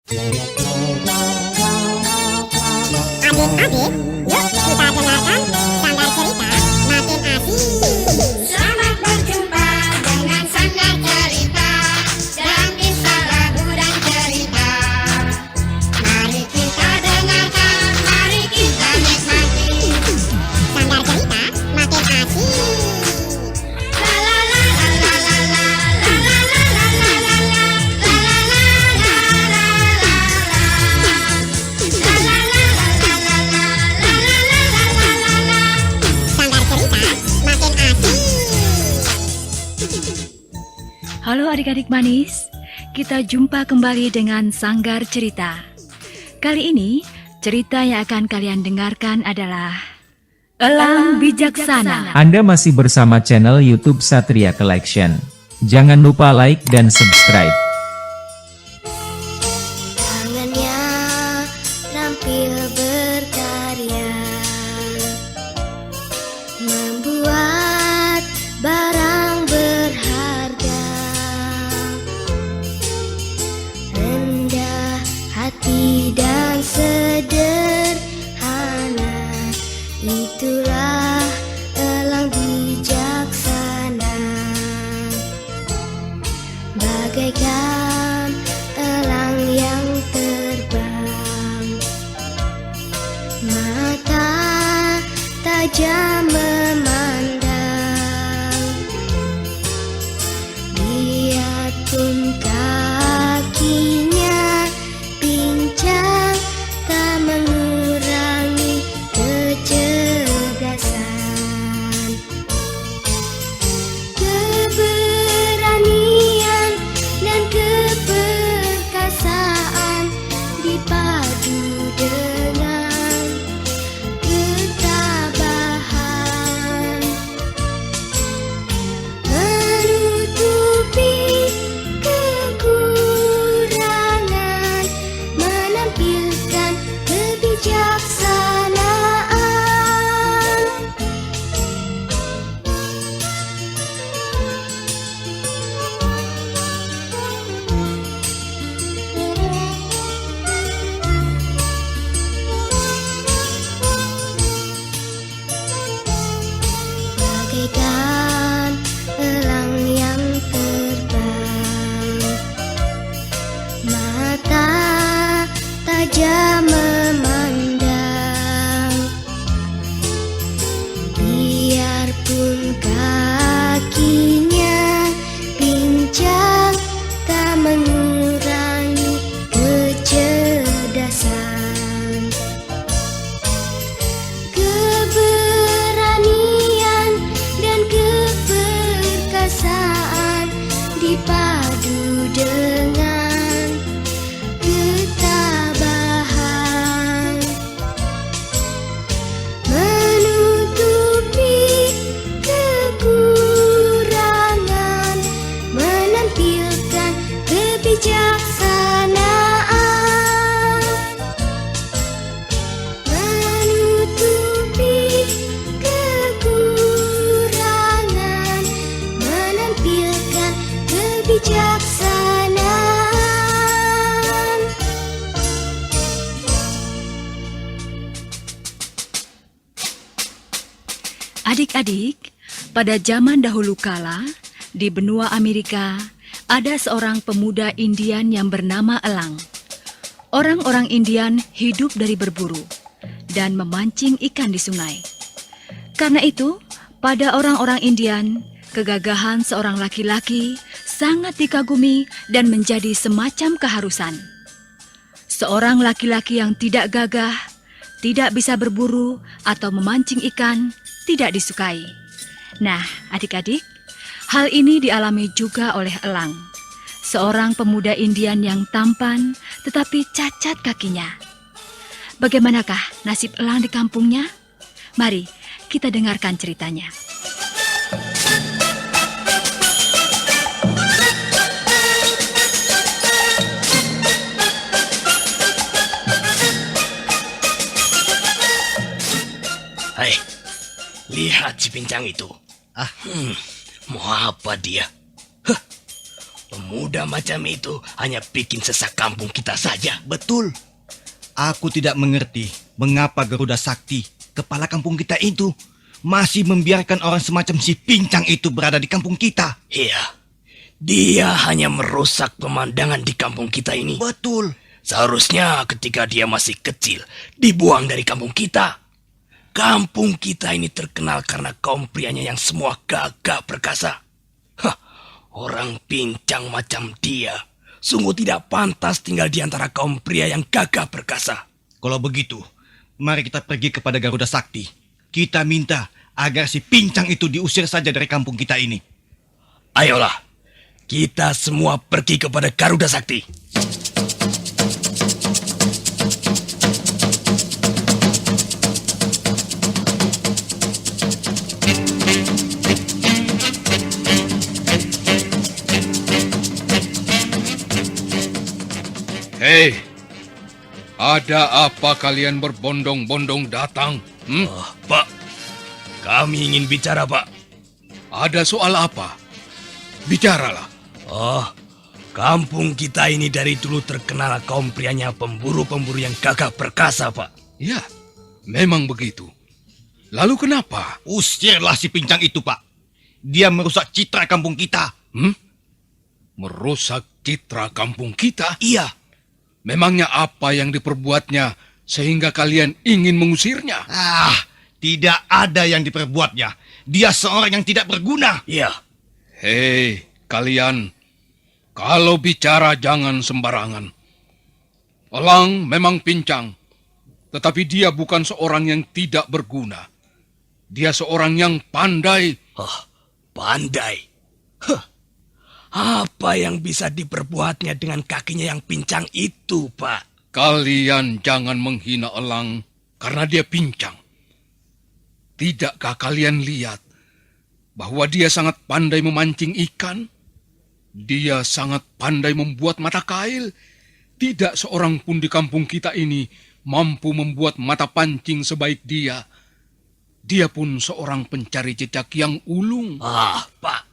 Adik-adik, yuk kita dengarkan Sanggar Cerita Makin Asik. Selamat berjumpa dengan Sanggar Cerita dan kisah lagu dan cerita. Mari kita dengarkan, mari kita nikmati. Sanggar Cerita Makin Asik. La la la la la la la la la la la la la la la Sanggar Cerita Makin Asik. Halo adik-adik manis, kita jumpa kembali dengan Sanggar Cerita. Kali ini, cerita yang akan kalian dengarkan adalah Elang Bijaksana. Anda masih bersama channel YouTube Satria Collection. Jangan lupa like dan subscribe. Tangannya terampil berkarya, membuat barang berharga. Rendah hati dan sederhana, itulah elang bijaksana. Bagaikan elang yang terbang, mata tajam memandang. Biarpun kakinya pincang, tak mengurangi kecerdasan. Keberanian dan keperkasaan dipadu dengan ketabahan, menutupi kekurangan, menampilkan kebijaksanaan. Bagaikan elang yang terbang, mata tajam memandang. Biarpun kakinya pincang, tak mengurangi kecerdasan. Keberanian dan keperkasaan dipadu dengan ketabahan, menutupi kekurangan, menampilkan kebijaksanaan. Menutupi kekurangan, menampilkan kebijaksanaan. Adik-adik, pada zaman dahulu kala, di benua Amerika, ada seorang pemuda Indian yang bernama Elang. Orang-orang Indian hidup dari berburu dan memancing ikan di sungai. Karena itu, pada orang-orang Indian, kegagahan seorang laki-laki sangat dikagumi dan menjadi semacam keharusan. Seorang laki-laki yang tidak gagah, tidak bisa berburu atau memancing ikan, tidak disukai. Nah, adik-adik, hal ini dialami juga oleh Elang, seorang pemuda Indian yang tampan tetapi cacat kakinya. Bagaimanakah nasib Elang di kampungnya? Mari kita dengarkan ceritanya. Hai, lihat si pincang itu. Mau apa dia? Pemuda macam itu hanya bikin sesak kampung kita saja. Betul. Aku tidak mengerti mengapa Garuda Sakti, kepala kampung kita itu, masih membiarkan orang semacam si Pincang itu berada di kampung kita. Iya, dia hanya merusak pemandangan di kampung kita ini. Betul. Seharusnya ketika dia masih kecil, dibuang dari kampung kita. Kampung kita ini terkenal karena kaum prianya yang semua gagah perkasa. Hah, orang pincang macam dia sungguh tidak pantas tinggal di antara kaum pria yang gagah perkasa. Kalau begitu, mari kita pergi kepada Garuda Sakti. Kita minta agar si Pincang itu diusir saja dari kampung kita ini. Ayolah, kita semua pergi kepada Garuda Sakti. Hei, ada apa kalian berbondong-bondong datang? Pak, kami ingin bicara, Pak. Ada soal apa? Bicaralah. Kampung kita ini dari dulu terkenal kaum prianya pemburu-pemburu yang gagah perkasa, Pak. Ya, memang begitu. Lalu kenapa? Usirlah si Pincang itu, Pak. Dia merusak citra kampung kita. Merusak citra kampung kita? Iya. Memangnya apa yang diperbuatnya sehingga kalian ingin mengusirnya? Tidak ada yang diperbuatnya. Dia seorang yang tidak berguna. Iya. Hei, kalian, kalau bicara jangan sembarangan. Elang memang pincang, tetapi dia bukan seorang yang tidak berguna. Dia seorang yang pandai. Pandai? Apa yang bisa diperbuatnya dengan kakinya yang pincang itu, Pak? Kalian jangan menghina elang karena dia pincang. Tidakkah kalian lihat bahwa dia sangat pandai memancing ikan? Dia sangat pandai membuat mata kail. Tidak seorang pun di kampung kita ini mampu membuat mata pancing sebaik dia. Dia pun seorang pencari jejak yang ulung. Pak,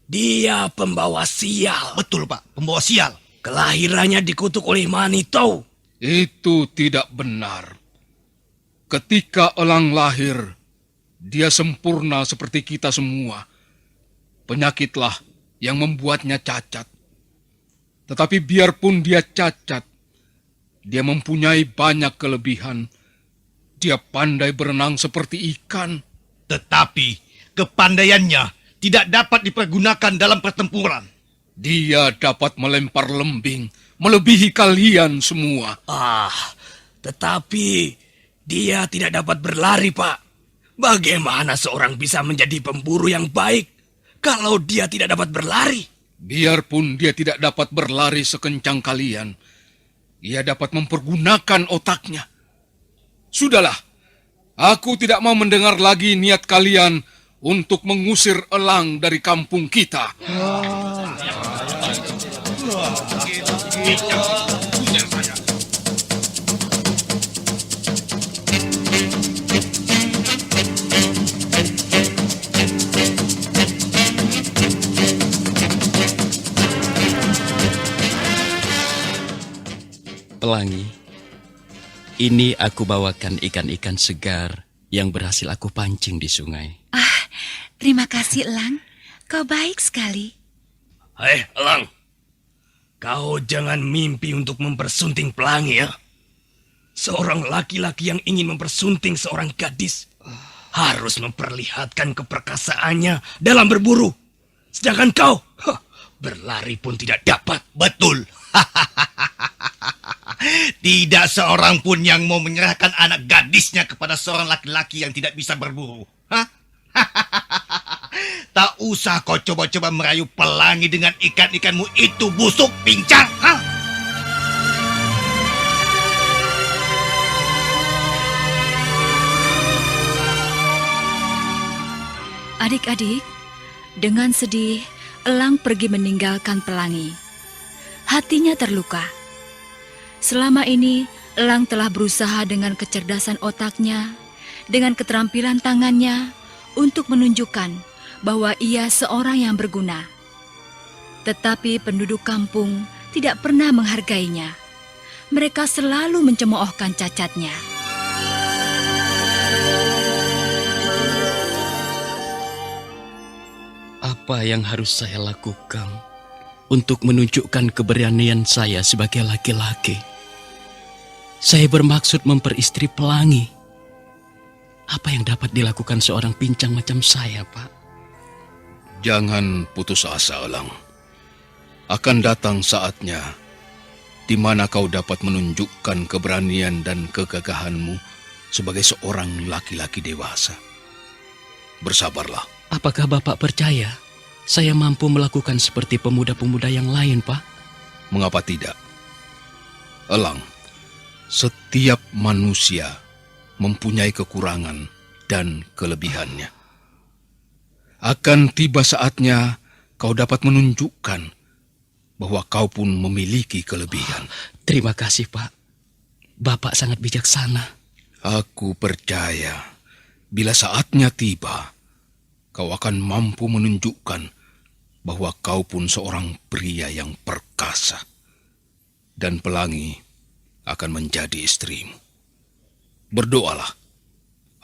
dia pembawa sial. Betul, Pak, pembawa sial. Kelahirannya dikutuk oleh Manito. Itu tidak benar. Ketika elang lahir, dia sempurna seperti kita semua. Penyakitlah yang membuatnya cacat. Tetapi biarpun dia cacat, dia mempunyai banyak kelebihan. Dia pandai berenang seperti ikan. Tetapi kepandaiannya tidak dapat dipergunakan dalam pertempuran. Dia dapat melempar lembing, melebihi kalian semua. Tetapi dia tidak dapat berlari, Pak. Bagaimana seorang bisa menjadi pemburu yang baik kalau dia tidak dapat berlari? Biarpun dia tidak dapat berlari sekencang kalian, ia dapat mempergunakan otaknya. Sudahlah, aku tidak mau mendengar lagi niat kalian untuk mengusir elang dari kampung kita. Pelangi, ini aku bawakan ikan-ikan segar yang berhasil aku pancing di sungai. Terima kasih, Elang. Kau baik sekali. Hei, Elang. Kau jangan mimpi untuk mempersunting Pelangi, ya. Seorang laki-laki yang ingin mempersunting seorang gadis harus memperlihatkan keperkasaannya dalam berburu. Sedangkan kau, berlari pun tidak dapat. Betul. Tidak seorang pun yang mau menyerahkan anak gadisnya kepada seorang laki-laki yang tidak bisa berburu. Tak usah kau coba-coba merayu Pelangi dengan ikan-ikanmu itu, busuk pincang. Adik-adik, dengan sedih, Elang pergi meninggalkan Pelangi. Hatinya terluka. Selama ini, Elang telah berusaha dengan kecerdasan otaknya, dengan keterampilan tangannya, untuk menunjukkan bahwa ia seorang yang berguna. Tetapi penduduk kampung tidak pernah menghargainya. Mereka selalu mencemoohkan cacatnya. Apa yang harus saya lakukan untuk menunjukkan keberanian saya sebagai laki-laki? Saya bermaksud memperistri pelangi. Apa yang dapat dilakukan seorang pincang macam saya, Pak? Jangan putus asa, Elang. Akan datang saatnya di mana kau dapat menunjukkan keberanian dan kegagahanmu sebagai seorang laki-laki dewasa. Bersabarlah. Apakah Bapak percaya saya mampu melakukan seperti pemuda-pemuda yang lain, Pak? Mengapa tidak? Elang, setiap manusia mempunyai kekurangan dan kelebihannya. Akan tiba saatnya kau dapat menunjukkan bahwa kau pun memiliki kelebihan. Terima kasih, Pak. Bapak sangat bijaksana. Aku percaya bila saatnya tiba, kau akan mampu menunjukkan bahwa kau pun seorang pria yang perkasa. Dan Pelangi akan menjadi istrimu. Berdoalah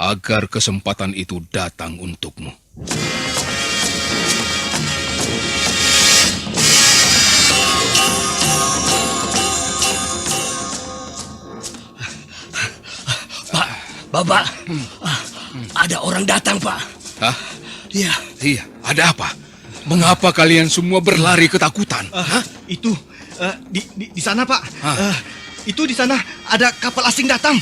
agar kesempatan itu datang untukmu. Pak, Bapak, ada orang datang, Pak. Hah? Iya. Iya, ada apa? Mengapa kalian semua berlari ketakutan? Itu di sana, Pak. Itu di sana ada kapal asing datang.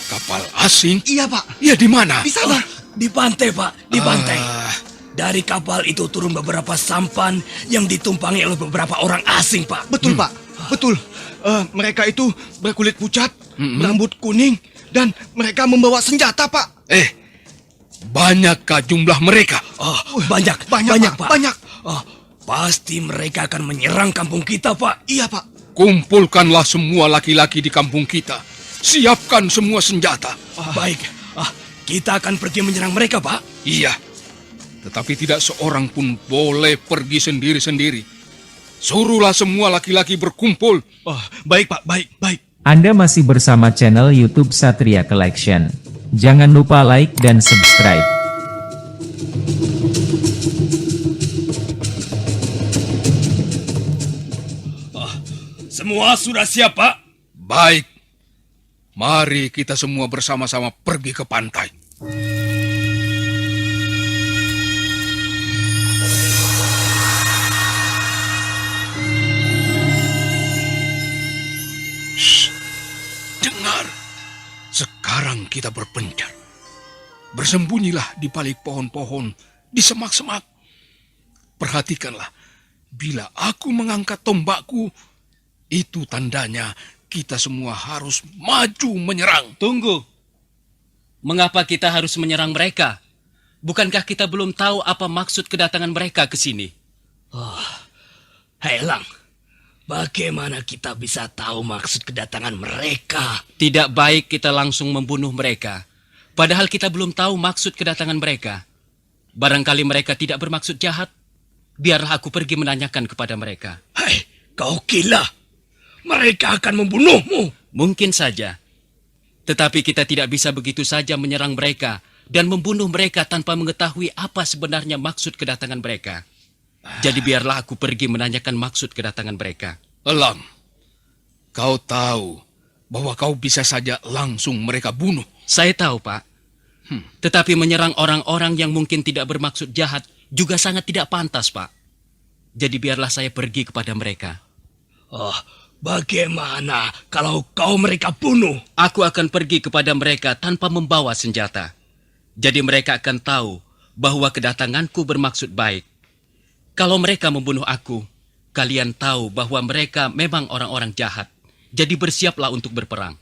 Kapal asing? Iya, Pak. Iya, di mana? Di sana. Di pantai, Pak. Di pantai. Dari kapal itu turun beberapa sampan yang ditumpangi oleh beberapa orang asing, Pak. Betul, Pak. Betul. Mereka itu berkulit pucat, berambut kuning, dan mereka membawa senjata, Pak. Banyakkah jumlah mereka? Banyak, Banyak, Pak. banyak. Pasti mereka akan menyerang kampung kita, Pak. Iya, Pak. Kumpulkanlah semua laki-laki di kampung kita. Siapkan semua senjata. Baik. Kita akan pergi menyerang mereka, Pak. Iya. Tetapi tidak seorang pun boleh pergi sendiri-sendiri. Suruhlah semua laki-laki berkumpul. Baik, Pak. Baik. Anda masih bersama channel YouTube Satria Collection. Jangan lupa like dan subscribe. Semua sudah siap, Pak? Baik. Mari kita semua bersama-sama pergi ke pantai. Shh. Dengar. Sekarang kita berpencar. Bersembunyilah di balik pohon-pohon, di semak-semak. Perhatikanlah, bila aku mengangkat tombakku, itu tandanya kita semua harus maju menyerang. Tunggu. Mengapa kita harus menyerang mereka? Bukankah kita belum tahu apa maksud kedatangan mereka ke sini? Hei, Lang. Bagaimana kita bisa tahu maksud kedatangan mereka? Tidak baik kita langsung membunuh mereka. Padahal kita belum tahu maksud kedatangan mereka. Barangkali mereka tidak bermaksud jahat. Biarlah aku pergi menanyakan kepada mereka. Hei, kau gila. Mereka akan membunuhmu. Mungkin saja. Tetapi kita tidak bisa begitu saja menyerang mereka dan membunuh mereka tanpa mengetahui apa sebenarnya maksud kedatangan mereka. Jadi biarlah aku pergi menanyakan maksud kedatangan mereka. Elang, kau tahu bahwa kau bisa saja langsung mereka bunuh. Saya tahu, Pak. Tetapi menyerang orang-orang yang mungkin tidak bermaksud jahat juga sangat tidak pantas, Pak. Jadi biarlah saya pergi kepada mereka. Bagaimana kalau kau mereka bunuh? Aku akan pergi kepada mereka tanpa membawa senjata. Jadi mereka akan tahu bahwa kedatanganku bermaksud baik. Kalau mereka membunuh aku, kalian tahu bahwa mereka memang orang-orang jahat. Jadi bersiaplah untuk berperang.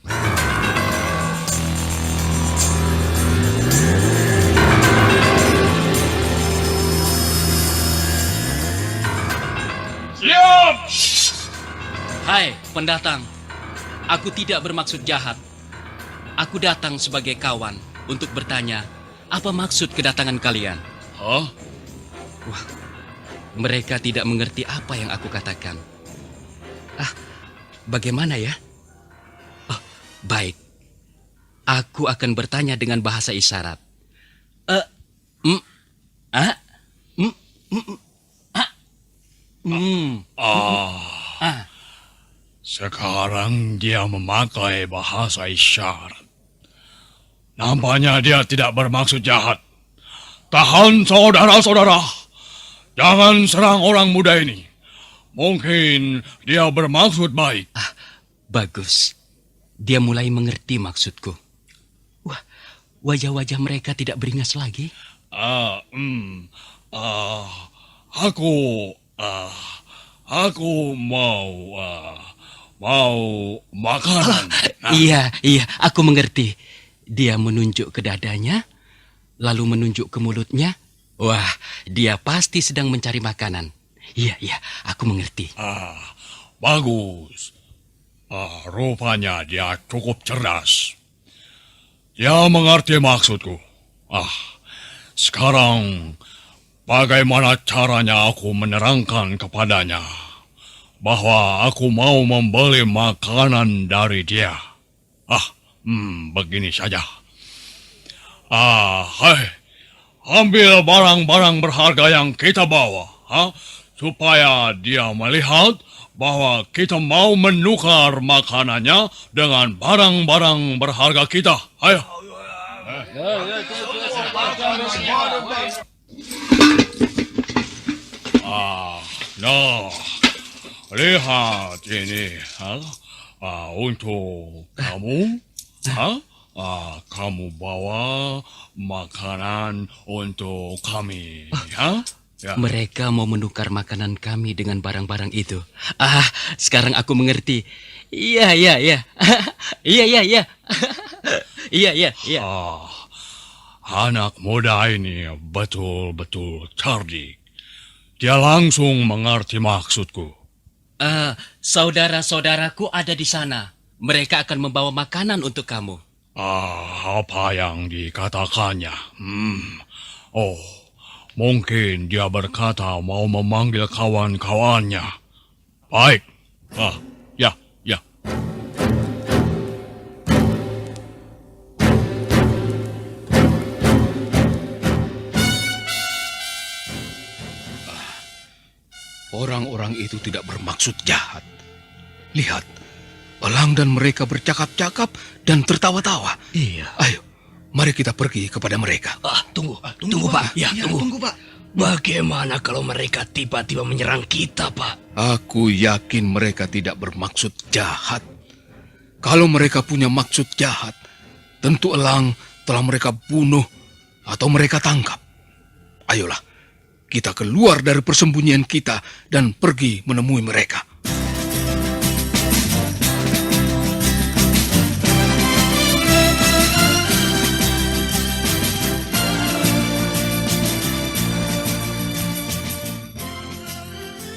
Siap! Hai pendatang, aku tidak bermaksud jahat. Aku datang sebagai kawan untuk bertanya, apa maksud kedatangan kalian? mereka tidak mengerti apa yang aku katakan. Bagaimana ya? Oh, baik. Aku akan bertanya dengan bahasa isyarat. Sekarang dia memakai bahasa isyarat. Nampaknya dia tidak bermaksud jahat. Tahan saudara-saudara. Jangan serang orang muda ini. Mungkin dia bermaksud baik. Bagus. Dia mulai mengerti maksudku. Wah, wajah-wajah mereka tidak beringas lagi. Aku mau makanan. Iya, aku mengerti. Dia menunjuk ke dadanya, lalu menunjuk ke mulutnya. Wah, dia pasti sedang mencari makanan. Iya, aku mengerti. Bagus. Rupanya dia cukup cerdas. Dia mengerti maksudku. Sekarang bagaimana caranya aku menerangkan kepadanya bahwa aku mau membeli makanan dari dia? Begini saja. Ambil barang-barang berharga yang kita bawa, supaya dia melihat bahwa kita mau menukar makanannya dengan barang-barang berharga kita. Ayo. Lihat ini, untuk kamu, kamu bawa makanan untuk kami, Ya. Mereka mau menukar makanan kami dengan barang-barang itu. Sekarang aku mengerti. Iya. Iya. Anak muda ini betul-betul cerdik. Dia langsung mengerti maksudku. Saudara-saudaraku ada di sana. Mereka akan membawa makanan untuk kamu. Apa yang dikatakannya? Mungkin dia berkata mau memanggil kawan-kawannya. Baik. Ya. Orang-orang itu tidak bermaksud jahat. Lihat, Elang dan mereka bercakap-cakap dan tertawa-tawa. Iya. Ayo, mari kita pergi kepada mereka. Tunggu Pak. Tunggu Pak. Bagaimana kalau mereka tiba-tiba menyerang kita, Pak? Aku yakin mereka tidak bermaksud jahat. Kalau mereka punya maksud jahat, tentu Elang telah mereka bunuh atau mereka tangkap. Ayolah, kita keluar dari persembunyian kita dan pergi menemui mereka.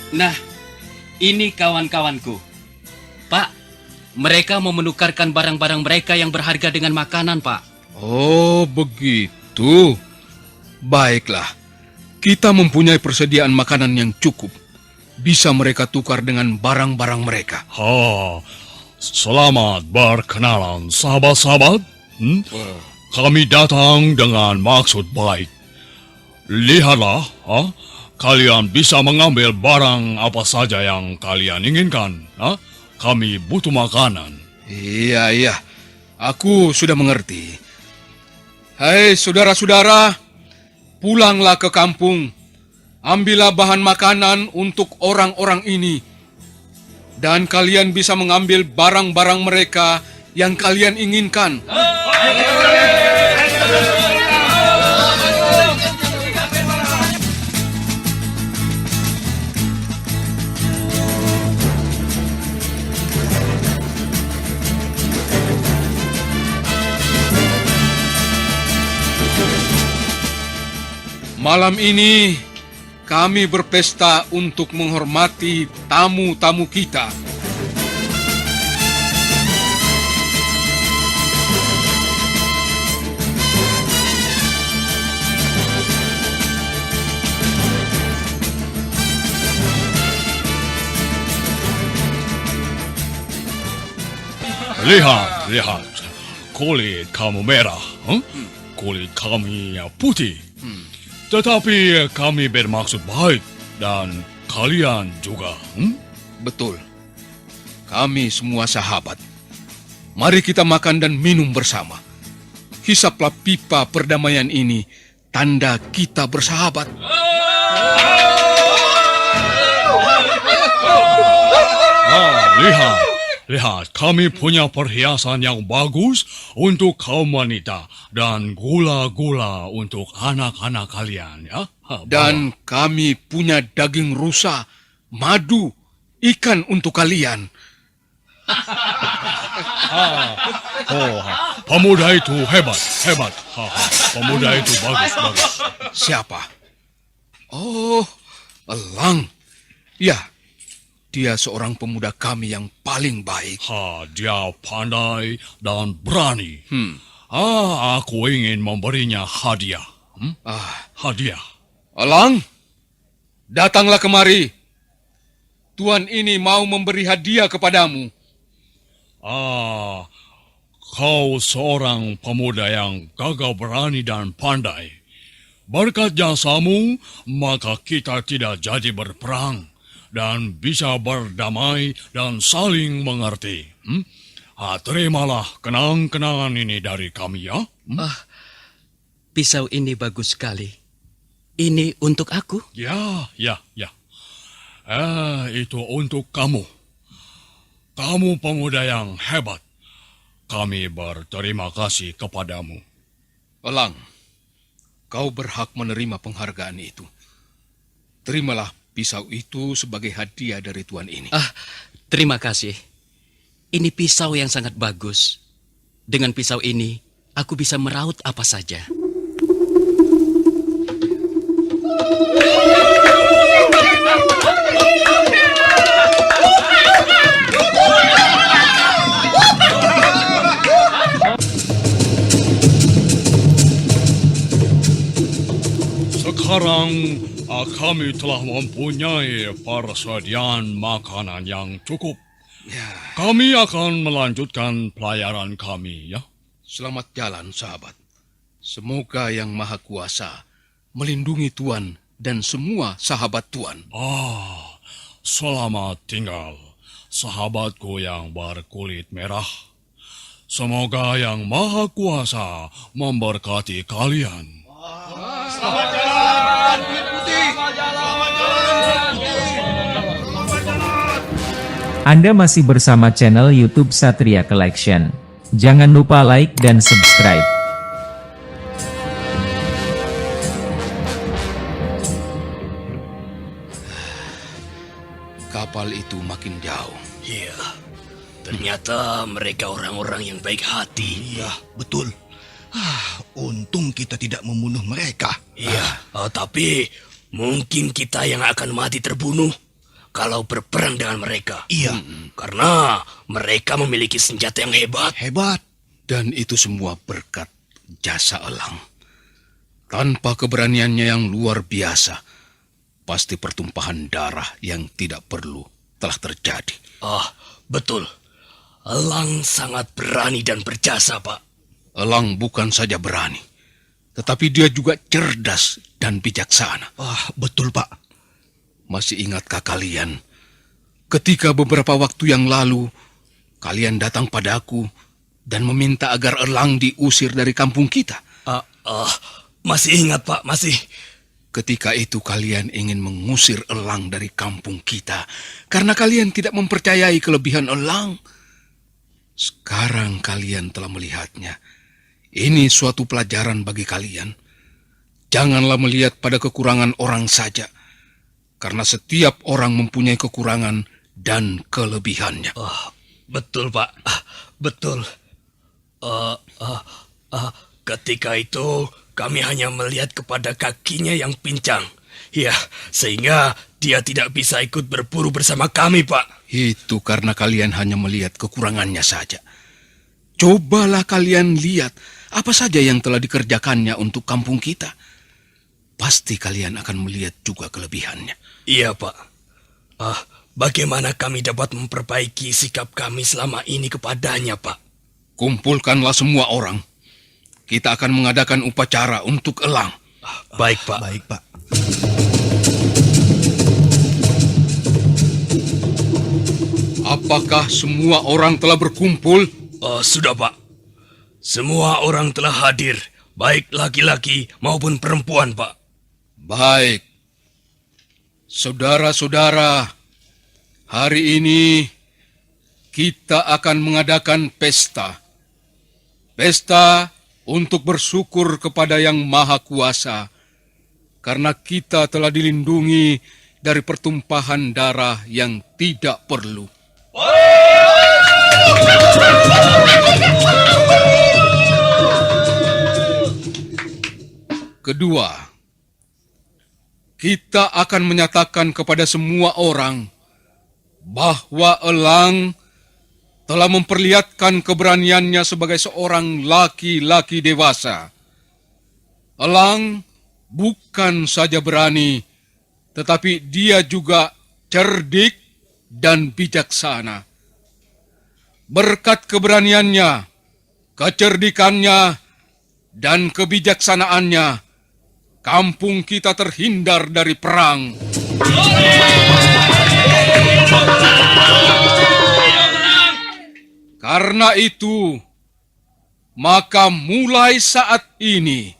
Nah, ini kawan-kawanku. Pak, mereka mau menukarkan barang-barang mereka yang berharga dengan makanan, Pak. Oh, begitu. Baiklah, kita mempunyai persediaan makanan yang cukup. Bisa mereka tukar dengan barang-barang mereka. Selamat berkenalan, sahabat-sahabat. Kami datang dengan maksud baik. Lihatlah, kalian bisa mengambil barang apa saja yang kalian inginkan. Kami butuh makanan. Iya. Aku sudah mengerti. Hai saudara-saudara, pulanglah ke kampung. Ambillah bahan makanan untuk orang-orang ini. Dan kalian bisa mengambil barang-barang mereka yang kalian inginkan. Malam ini kami berpesta untuk menghormati tamu-tamu kita. lihat. Kulit kamu merah, kulit kami putih. Tetapi kami bermaksud baik dan kalian juga. Betul. Kami semua sahabat. Mari kita makan dan minum bersama. Hisaplah pipa perdamaian ini, tanda kita bersahabat. Lihat, kami punya perhiasan yang bagus untuk kaum wanita dan gula-gula untuk anak-anak kalian, ya. Dan kami punya daging rusa, madu, ikan untuk kalian. Pemuda itu hebat. Pemuda itu bagus. Siapa? Oh, Elang. Ya, dia seorang pemuda kami yang paling baik. Dia pandai dan berani. Aku ingin memberinya hadiah. Hadiah. Elang, datanglah kemari. Tuan ini mau memberi hadiah kepadamu. Kau seorang pemuda yang gagah berani dan pandai. Berkat jasamu, maka kita tidak jadi berperang dan bisa berdamai dan saling mengerti. Terimalah kenang-kenangan ini dari kami, ya. Pisau ini bagus sekali. Ini untuk aku? Ya. Itu untuk kamu. Kamu pemuda yang hebat. Kami berterima kasih kepadamu. Elang, kau berhak menerima penghargaan itu. Terimalah pisau itu sebagai hadiah dari tuan ini. Terima kasih. Ini pisau yang sangat bagus. Dengan pisau ini, aku bisa meraut apa saja. Sekarang kami telah mempunyai persediaan makanan yang cukup. Kami akan melanjutkan pelayaran kami, ya. Selamat jalan, sahabat. Semoga Yang Maha Kuasa melindungi Tuan dan semua sahabat Tuan. Selamat tinggal, sahabatku yang berkulit merah. Semoga Yang Maha Kuasa memberkati kalian. Selamat jalan, kulit putih. Anda masih bersama channel YouTube Satria Collection. Jangan lupa like dan subscribe. Kapal itu makin jauh. Iya, ternyata mereka orang-orang yang baik hati. Iya, betul. Untung kita tidak membunuh mereka. Iya, tapi mungkin kita yang akan mati terbunuh kalau berperang dengan mereka. Iya. Karena mereka memiliki senjata yang hebat. Hebat. Dan itu semua berkat jasa Elang. Tanpa keberaniannya yang luar biasa, pasti pertumpahan darah yang tidak perlu telah terjadi. Betul. Elang sangat berani dan berjasa, Pak. Elang bukan saja berani, tetapi dia juga cerdas dan bijaksana. Betul, Pak. Masih ingatkah kalian, ketika beberapa waktu yang lalu, kalian datang padaku dan meminta agar Elang diusir dari kampung kita? Masih ingat, Pak, masih. Ketika itu kalian ingin mengusir Elang dari kampung kita, karena kalian tidak mempercayai kelebihan Elang. Sekarang kalian telah melihatnya. Ini suatu pelajaran bagi kalian. Janganlah melihat pada kekurangan orang saja, karena setiap orang mempunyai kekurangan dan kelebihannya. Betul, Pak. Betul. Ketika itu kami hanya melihat kepada kakinya yang pincang. Ya, sehingga dia tidak bisa ikut berburu bersama kami, Pak. Itu karena kalian hanya melihat kekurangannya saja. Cobalah kalian lihat apa saja yang telah dikerjakannya untuk kampung kita. Pasti kalian akan melihat juga kelebihannya. Iya, Pak. bagaimana kami dapat memperbaiki sikap kami selama ini kepadanya, Pak? Kumpulkanlah semua orang. Kita akan mengadakan upacara untuk Elang. Baik, Pak. Baik, Pak. Apakah semua orang telah berkumpul? Sudah, Pak. Semua orang telah hadir, baik laki-laki maupun perempuan, Pak. Baik. Saudara-saudara, hari ini kita akan mengadakan pesta. Pesta untuk bersyukur kepada Yang Maha Kuasa, karena kita telah dilindungi dari pertumpahan darah yang tidak perlu. Kedua, kita akan menyatakan kepada semua orang bahwa Elang telah memperlihatkan keberaniannya sebagai seorang laki-laki dewasa. Elang bukan saja berani, tetapi dia juga cerdik dan bijaksana. Berkat keberaniannya, kecerdikannya, dan kebijaksanaannya, kampung kita terhindar dari perang. Karena itu, maka mulai saat ini,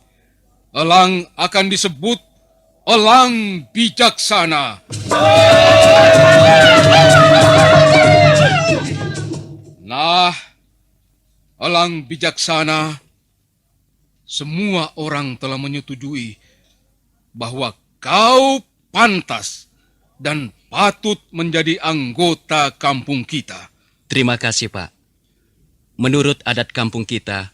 Elang akan disebut Elang Bijaksana. Nah, Elang Bijaksana, semua orang telah menyetujui bahwa kau pantas dan patut menjadi anggota kampung kita. Terima kasih, Pak. Menurut adat kampung kita,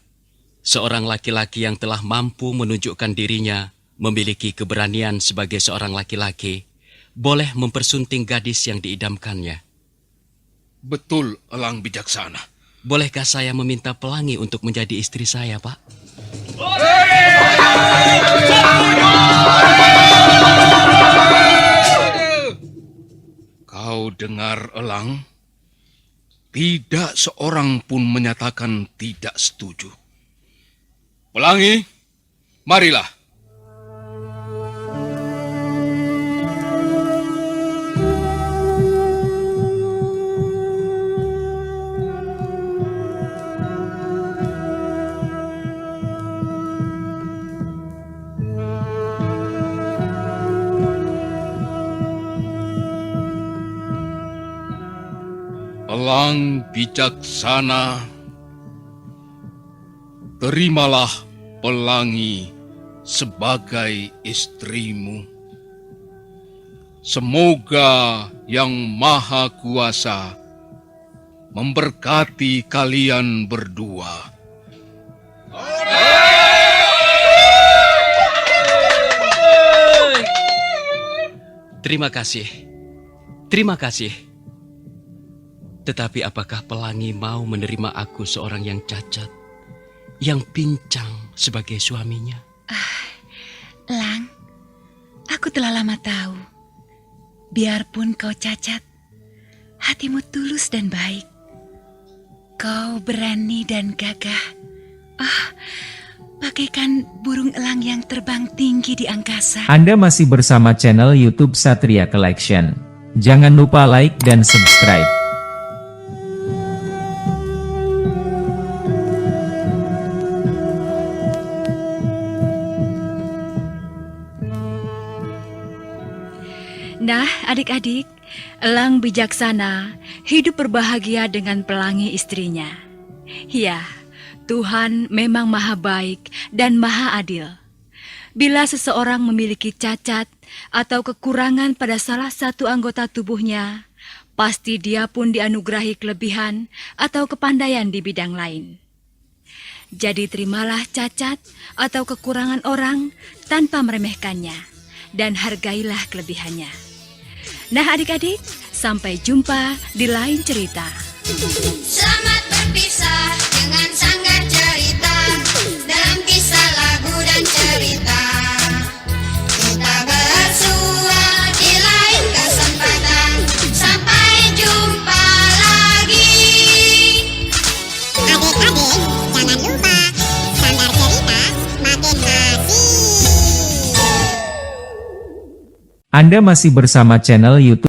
seorang laki-laki yang telah mampu menunjukkan dirinya memiliki keberanian sebagai seorang laki-laki boleh mempersunting gadis yang diidamkannya. Betul, Elang Bijaksana. Bolehkah saya meminta pelangi untuk menjadi istri saya, Pak? Kau dengar, Elang? Tidak seorang pun menyatakan tidak setuju. Pelangi, marilah. Elang Bijaksana, terimalah Pelangi sebagai istrimu. Semoga Yang Maha Kuasa memberkati kalian berdua. Terima kasih. Terima kasih. Tetapi apakah Pelangi mau menerima aku seorang yang cacat, yang pincang sebagai suaminya? Lang, aku telah lama tahu. Biarpun kau cacat, hatimu tulus dan baik. Kau berani dan gagah. Bagaikan burung elang yang terbang tinggi di angkasa. Anda masih bersama channel YouTube Satria Collection. Jangan lupa like dan subscribe. Nah, adik-adik, Elang Bijaksana hidup berbahagia dengan Pelangi istrinya. Ya, Tuhan memang maha baik dan maha adil. Bila seseorang memiliki cacat atau kekurangan pada salah satu anggota tubuhnya, pasti dia pun dianugerahi kelebihan atau kepandaian di bidang lain. Jadi terimalah cacat atau kekurangan orang tanpa meremehkannya, dan hargailah kelebihannya. Nah adik-adik, sampai jumpa di lain cerita. Selamat berpisah dengan sanggar cerita dalam kisah lagu dan cerita. Kita bersua di lain kesempatan. Sampai Jangan lupa, Sanggar Cerita makin asik. Anda masih bersama channel YouTube